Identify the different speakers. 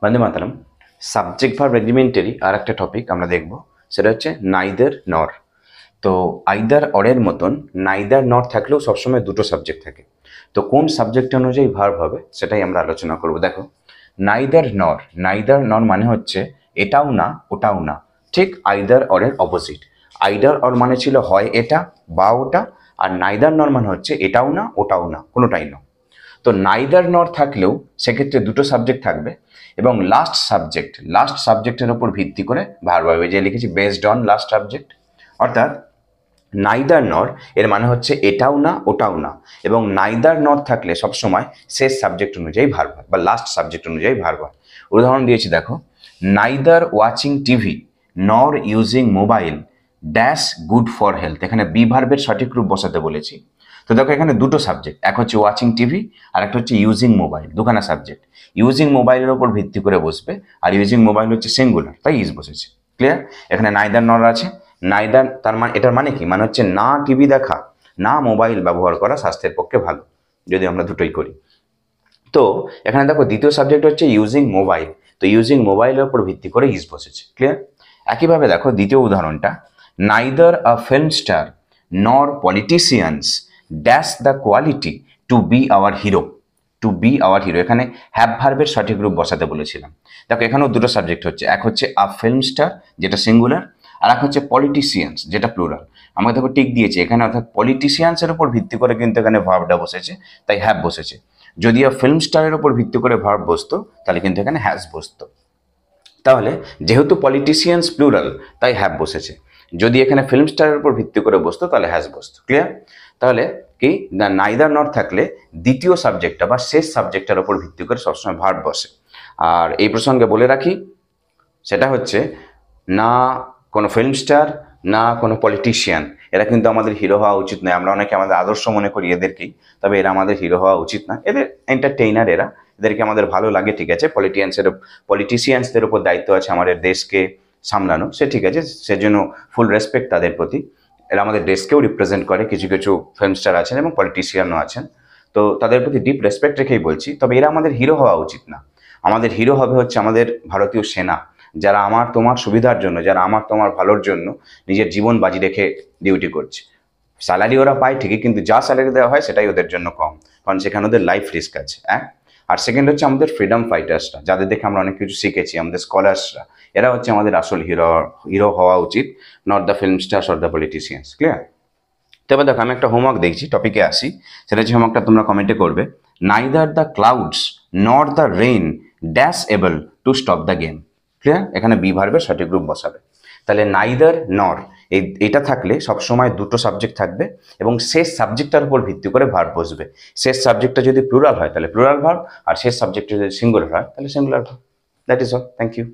Speaker 1: বন্দে মাতরম। Subject verb রেজিমেন্টারি আর একটা topic আমরা দেখব, সেটা হচ্ছে নাইদার নর। তো আইদার অরের মতন নাইদার নর থাকলেও সবসময় দুটো সাবজেক্ট থাকে। তো কোন সাবজেক্ট অনুযায়ী ভার্ব হবে সেটাই আমরা আলোচনা করব। দেখো, নাইদার নর মানে হচ্ছে এটাও না ওটাও না, ঠিক আইদার অরের অপোজিট। আইদার অর মানে ছিল হয় এটা বা ওটা, আর নাইদার নর মানে হচ্ছে এটাও না ওটাও না, কোনোটাই না। তো নাইদার নর থাকলেও সেক্ষেত্রে দুটো সাবজেক্ট থাকবে এবং লাস্ট সাবজেক্টের উপর ভিত্তি করে ভার্ব হবে। যে লিখেছি বেসড অন লাস্ট সাবজেক্ট, অর্থাৎ নাইদার নর এর মানে হচ্ছে এটাও না ওটাও না, এবং নাইদার নর থাকলে সবসময় শেষ সাবজেক্ট অনুযায়ী ভার্ব হয় বা লাস্ট সাবজেক্ট অনুযায়ী ভার্ব হয়। উদাহরণ দিয়েছি, দেখো, নাইদার ওয়াচিং টিভি নর using mobile dash good for health. এখানে বি ভার্বের সঠিক রূপ বসাতে বলেছি। তো দেখো, এখানে দুটো সাবজেক্ট, এক হচ্ছে ওয়াচিং টিভি আর একটা হচ্ছে ইউজিং মোবাইল, দুখানা সাবজেক্ট। ইউজিং মোবাইলের উপর ভিত্তি করে বসবে, আর ইউজিং মোবাইল হচ্ছে সিঙ্গুলার, তাই ইজ বসেছে। ক্লিয়ার? এখানে নাইদার নর আছে। নাইদার তার মানে, এটার মানে কি, মানে হচ্ছে না টিভি দেখা না মোবাইল ব্যবহার করা স্বাস্থ্যের পক্ষে ভালো, যদি আমরা দুটোই করি। তো এখানে দেখো দ্বিতীয় সাবজেক্ট হচ্ছে ইউজিং মোবাইল, তো ইউজিং মোবাইলের উপর ভিত্তি করে ইজ বসেছে। ক্লিয়ার? একইভাবে দেখো দ্বিতীয় উদাহরণটা, neither a film star nor politicians dash the quality to be our hero. এখানে হ্যাভ ভার্বের সঠিক রূপ বসাতে বলেছিলাম। দেখো, এখানেও দুটো সাবজেক্ট হচ্ছে, এক হচ্ছে আ ফিল্ম স্টার যেটা সিঙ্গুলার, আর এক হচ্ছে পলিটিশিয়ানস যেটা প্লুরাল। আমরা দেখো টিক দিয়েছি এখানে, অর্থাৎ পলিটিশিয়ানসের উপর ভিত্তি করে কিন্তু এখানে ভার্বটা বসেছে, তাই হ্যাভ বসেছে। যদি ফিল্ম স্টারের উপর ভিত্তি করে ভার্ব বসতো তাহলে কিন্তু এখানে হ্যাজ বসতো। তাহলে যেহেতু পলিটিশিয়ানস প্লুরাল তাই হ্যাভ বসেছে, যদি এখানে ফিল্ম স্টারের উপর ভিত্তি করে বসতো তাহলে হ্যাজ বসতো। ক্লিয়ার? তাহলে কি, নাইদার নট থাকলে দ্বিতীয় সাবজেক্টটা বা শেষ সাবজেক্টের উপর ভিত্তি করে সবসময় ভার্ব বসে। আর এই প্রসঙ্গে বলে রাখি, সেটা হচ্ছে না কোনো ফিল্ম স্টার না কোনো পলিটিশিয়ান এরা কিন্তু আমাদের হিরো হওয়া উচিত নয়। আমরা অনেকে আমাদের আদর্শ মনে করি এদেরকেই, তবে এরা আমাদের হিরো হওয়া উচিত না। এদের এন্টারটেইনার, এদেরকে আমাদের ভালো লাগে, ঠিক আছে। পলিটিশিয়ানসদের উপর দায়িত্ব আছে আমাদের দেশকে সামলানো, সে ঠিক আছে, সেজন্য ফুল রেসপেক্ট তাদের প্রতি। এরা আমাদের দেশকেও রিপ্রেজেন্ট করে, কিছু কিছু ফিল্ম স্টার আছেন এবং পলিটিশিয়ানও আছেন, তো তাদের প্রতি ডিপ রেসপেক্ট রেখেই বলছি। তবে এরা আমাদের হিরো হওয়া উচিত না। আমাদের হিরো হবে হচ্ছে আমাদের ভারতীয় সেনা, যারা আমার তোমার সুবিধার জন্য, যারা আমার তোমার ভালোর জন্য নিজের জীবন বাজি রেখে ডিউটি করছে। স্যালারি ওরা পায় ঠিকই, কিন্তু যা স্যালারি দেওয়া হয় সেটাই ওদের জন্য কম, কারণ সেখানে ওদের লাইফ রিস্ক আছে। আর সেকেন্ড হচ্ছে আমাদের ফ্রিডম ফাইটার্সরা, যাদের দেখে আমরা অনেক কিছু শিখেছি, আমাদের স্কলার্সরা, এরা হচ্ছে আমাদের আসল হিরো হওয়া উচিত, not the film stars or the politicians. Clear? তবে দেখো, আমি একটা হোমওয়ার্ক দেখছি, টপিকে আসি। সেটা হচ্ছে হোমওয়ার্কটা তোমরা কমেন্টে করবে, neither the clouds not the rain dash able to stop the game. Clear? এখানে বি ভার্বের সঠিক রূপ বসাবে। তাহলে নাইদার নর এটা থাকলে সবসময় দুটো সাবজেক্ট থাকবে এবং শেষ সাবজেক্টটার উপর ভিত্তি করে ভার্ব বসবে। শেষ সাবজেক্টটা যদি প্লুরাল হয় তাহলে প্লুরাল ভার্ব, আর শেষ সাবজেক্টটা যদি সিঙ্গুলার হয় তাহলে singular verb. That is all. Thank you.